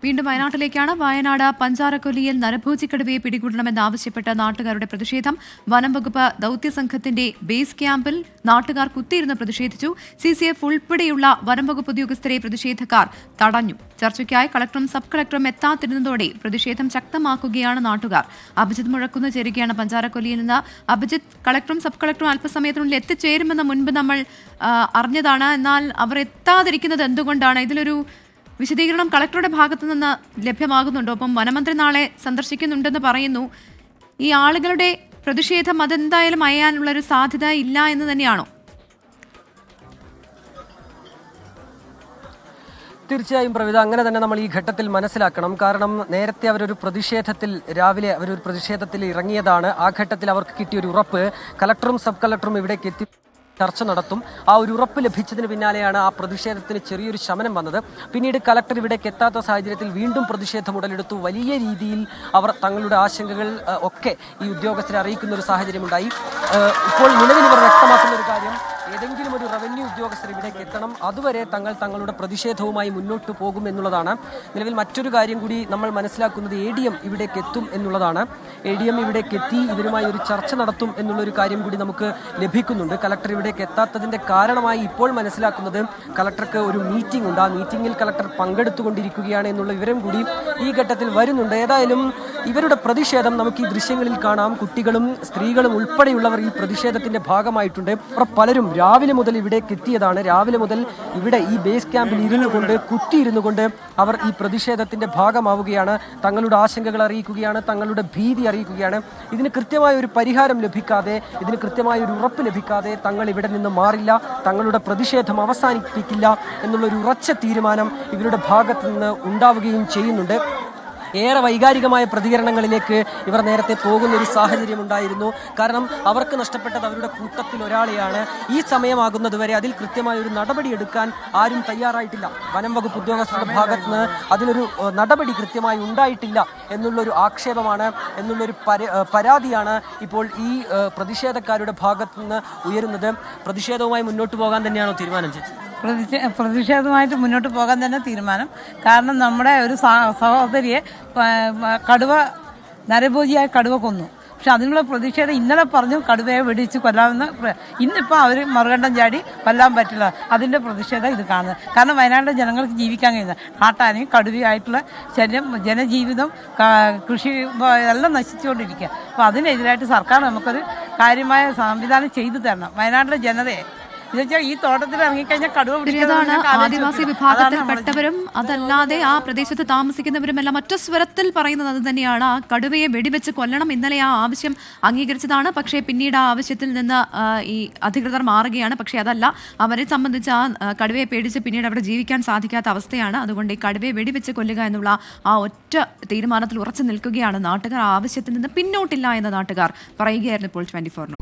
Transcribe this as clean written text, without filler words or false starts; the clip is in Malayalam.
വീണ്ടും വയനാട്ടിലേക്കാണ്. വയനാട് പഞ്ചാരക്കൊല്ലിയിൽ നരഭോജിക്കടുവയെ പിടികൂടണമെന്നാവശ്യപ്പെട്ട നാട്ടുകാരുടെ പ്രതിഷേധം. വനം വകുപ്പ് ദൌത്യസംഘത്തിന്റെ ബേസ് ക്യാമ്പിൽ നാട്ടുകാർ കുത്തിയിരുന്ന് പ്രതിഷേധിച്ചു. CCF ഉൾപ്പെടെയുള്ള വനം വകുപ്പ് ഉദ്യോഗസ്ഥരെ പ്രതിഷേധക്കാർ തടഞ്ഞു. ചർച്ചയ്ക്കായി കളക്ടറും സബ് കളക്ടറും എത്താതിരുന്നതോടെ പ്രതിഷേധം ശക്തമാക്കുകയാണ് നാട്ടുകാർ. അഭിജിത്ത് മുഴക്കുന്ന് ചേരുകയാണ് പഞ്ചാരക്കൊല്ലിയിൽ നിന്ന്. അഭിജിത്ത്, കളക്ടറും സബ് കളക്ടറും അല്പസമയത്തിനുള്ളിൽ എത്തിച്ചേരുമെന്ന് മുൻപ് നമ്മൾ അറിഞ്ഞതാണ്. എന്നാൽ അവർ എത്താതിരിക്കുന്നത് എന്തുകൊണ്ടാണ്? ഇതിലൊരു വിശദീകരണം കളക്ടറുടെ ഭാഗത്തു നിന്ന് ലഭ്യമാകുന്നുണ്ടോ? ഒപ്പം വനമന്ത്രി നാളെ സന്ദർശിക്കുന്നുണ്ടെന്ന് പറയുന്നു. ഈ ആളുകളുടെ പ്രതിഷേധം അതെന്തായാലും അയയാനുള്ളൊരു സാധ്യത ഇല്ല എന്ന് തന്നെയാണോ? തീർച്ചയായും പ്രവിധ, അങ്ങനെ തന്നെ നമ്മൾ ഈ ഘട്ടത്തിൽ മനസ്സിലാക്കണം. കാരണം നേരത്തെ അവരൊരു രാവിലെ അവരൊരു പ്രതിഷേധത്തിൽ ഇറങ്ങിയതാണ്. ആ ഘട്ടത്തിൽ അവർക്ക് കിട്ടിയൊരു ഉറപ്പ് കലക്ടറും സബ് കളക്ടറും ഇവിടേക്ക് എത്തി ചർച്ച നടത്തും. ആ ഒരു ഉറപ്പ് ലഭിച്ചതിന് പിന്നാലെയാണ് ആ പ്രതിഷേധത്തിന് ചെറിയൊരു ശമനം വന്നത്. പിന്നീട് കലക്ടർ ഇവിടേക്ക് എത്താത്ത സാഹചര്യത്തിൽ വീണ്ടും പ്രതിഷേധം ഉടലെടുത്തു. വലിയ രീതിയിൽ അവർ തങ്ങളുടെ ആശങ്കകൾ ഒക്കെ ഈ ഉദ്യോഗസ്ഥരെ അറിയിക്കുന്ന ഒരു സാഹചര്യമുണ്ടായി. ഇപ്പോൾ നിലവിൽ ഇവർ വ്യക്തമാക്കുന്ന ഒരു കാര്യം, ഏതെങ്കിലും ഒരു റവന്യൂ ഉദ്യോഗസ്ഥർ ഇവിടേക്ക് എത്തണം, അതുവരെ തങ്ങളുടെ പ്രതിഷേധവുമായി മുന്നോട്ട് പോകും എന്നുള്ളതാണ്. നിലവിൽ മറ്റൊരു കാര്യം കൂടി നമ്മൾ മനസ്സിലാക്കുന്നത് ADM ഇവിടേക്ക് എത്തും എന്നുള്ളതാണ്. ADM ഇവിടേക്ക് എത്തി ഇവരുമായി ഒരു ചർച്ച നടത്തും എന്നുള്ളൊരു കാര്യം കൂടി നമുക്ക് ലഭിക്കുന്നുണ്ട്. കലക്ടർ ഇവിടേക്ക് എത്താത്തതിന്റെ കാരണമായി ഇപ്പോൾ മനസ്സിലാക്കുന്നത് കലക്ടർക്ക് ഒരു മീറ്റിംഗ് ഉണ്ട്. ആ മീറ്റിംഗിൽ കലക്ടർ പങ്കെടുത്തുകൊണ്ടിരിക്കുകയാണ് എന്നുള്ള വിവരം കൂടി ഈ ഘട്ടത്തിൽ വരുന്നുണ്ട്. ഏതായാലും ഇവരുടെ പ്രതിഷേധം നമുക്ക് ഈ ദൃശ്യങ്ങളിൽ കാണാം. കുട്ടികളും സ്ത്രീകളും ഉൾപ്പെടെയുള്ളവർ ഈ പ്രതിഷേധത്തിന്റെ ഭാഗമായിട്ടുണ്ട്. അവർ പലരും രാവിലെ മുതൽ ഇവിടേക്ക് എത്തിയതാണ്. രാവിലെ മുതൽ ഇവിടെ ഈ ബേസ് ക്യാമ്പിൽ കുത്തിയിരുന്നു കൊണ്ട് അവർ ഈ പ്രതിഷേധത്തിന്റെ ഭാഗമാവുകയാണ്. തങ്ങളുടെ ആശങ്കകൾ അറിയിക്കുകയാണ്, തങ്ങളുടെ ഭീതി അറിയിക്കുകയാണ്. ഇതിന് കൃത്യമായ ഒരു പരിഹാരം ലഭിക്കാതെ, ഇതിന് കൃത്യമായ ഒരു ഉറപ്പ് ലഭിക്കാതെ തങ്ങൾ ഇവിടെ നിന്ന് മാറില്ല, തങ്ങളുടെ പ്രതിഷേധം അവസാനിപ്പിക്കില്ല എന്നുള്ളൊരു ഉറച്ച തീരുമാനം ഇവരുടെ ഭാഗത്തു നിന്ന് ഉണ്ടാവുകയും ചെയ്യുന്നുണ്ട്. ഏറെ വൈകാരികമായ പ്രതികരണങ്ങളിലേക്ക് ഇവർ നേരത്തെ പോകുന്ന ഒരു സാഹചര്യം ഉണ്ടായിരുന്നു. കാരണം അവർക്ക് നഷ്ടപ്പെട്ടത് അവരുടെ കൂട്ടത്തിൽ ഒരാളെയാണ്. ഈ സമയമാകുന്നതുവരെ അതിൽ കൃത്യമായ ഒരു നടപടി എടുക്കാൻ ആരും തയ്യാറായിട്ടില്ല. വനം വകുപ്പ് ഉദ്യോഗസ്ഥരുടെ ഭാഗത്ത് നിന്ന് അതിനൊരു നടപടി കൃത്യമായി ഉണ്ടായിട്ടില്ല എന്നുള്ളൊരു ആക്ഷേപമാണ്, എന്നുള്ളൊരു പരാതിയാണ് ഇപ്പോൾ ഈ പ്രതിഷേധക്കാരുടെ ഭാഗത്തു നിന്ന് ഉയരുന്നത്. പ്രതിഷേധവുമായി മുന്നോട്ട് പോകാൻ തന്നെയാണോ തീരുമാനം ചേച്ചി? പ്രതിഷേധമായിട്ട് മുന്നോട്ട് പോകാൻ തന്നെ തീരുമാനം. കാരണം നമ്മുടെ ഒരു സഹോദരിയെ നരഭോജിയായ കടുവ കൊന്നു. പക്ഷെ അതിനുള്ള പ്രതിഷേധം ഇന്നലെ പറഞ്ഞു കടുവയെ വെടിച്ച് കൊല്ലാമെന്ന്. ഇന്നിപ്പോൾ അവർ മറുകണ്ഠം ചാടി കൊല്ലാൻ പറ്റില്ല. അതിൻ്റെ പ്രതിഷേധം ഇത് കാണുന്നത്. കാരണം വയനാട്ടിലെ ജനങ്ങൾക്ക് ജീവിക്കാൻ കഴിയുന്നത് കാട്ടാനയും കടുവയായിട്ടുള്ള ശല്യം, ജനജീവിതം, കൃഷി എല്ലാം നശിച്ചുകൊണ്ടിരിക്കുക. അപ്പോൾ അതിനെതിരായിട്ട് സർക്കാർ നമുക്കൊരു കാര്യമായ സംവിധാനം ചെയ്തു തരണം. വയനാട്ടിലെ ജനതയെ ഈ തോട്ടത്തിൽ ഇറങ്ങിക്കഴിഞ്ഞാൽ കടുവ പിടിക്കുന്നതാണ്. ആദിവാസി വിഭാഗത്തിൽപ്പെട്ടവരും അതല്ലാതെ ആ പ്രദേശത്ത് താമസിക്കുന്നവരും എല്ലാം ഒറ്റ സ്വരത്തിൽ പറയുന്നത് അത് തന്നെയാണ്. ആ കടുവയെ വെടിവെച്ച് കൊല്ലണം. ഇന്നലെ ആ ആവശ്യം അംഗീകരിച്ചതാണ്. പക്ഷേ പിന്നീട് ആ ആവശ്യത്തിൽ നിന്ന് ഈ അധികൃതർ മാറുകയാണ്. പക്ഷേ അതല്ല, അവരെ സംബന്ധിച്ച് ആ കടുവയെ പേടിച്ച് പിന്നീട് അവിടെ ജീവിക്കാൻ സാധിക്കാത്ത അവസ്ഥയാണ്. അതുകൊണ്ട് ഈ കടുവയെ വെടിവെച്ച് കൊല്ലുക എന്നുള്ള ആ ഒറ്റ തീരുമാനത്തിൽ ഉറച്ചു നിൽക്കുകയാണ് നാട്ടുകാർ. ആവശ്യത്തിൽ നിന്ന് പിന്നോട്ടില്ല എന്ന് നാട്ടുകാർ പറയുകയായിരുന്നു ഇപ്പോൾ 24.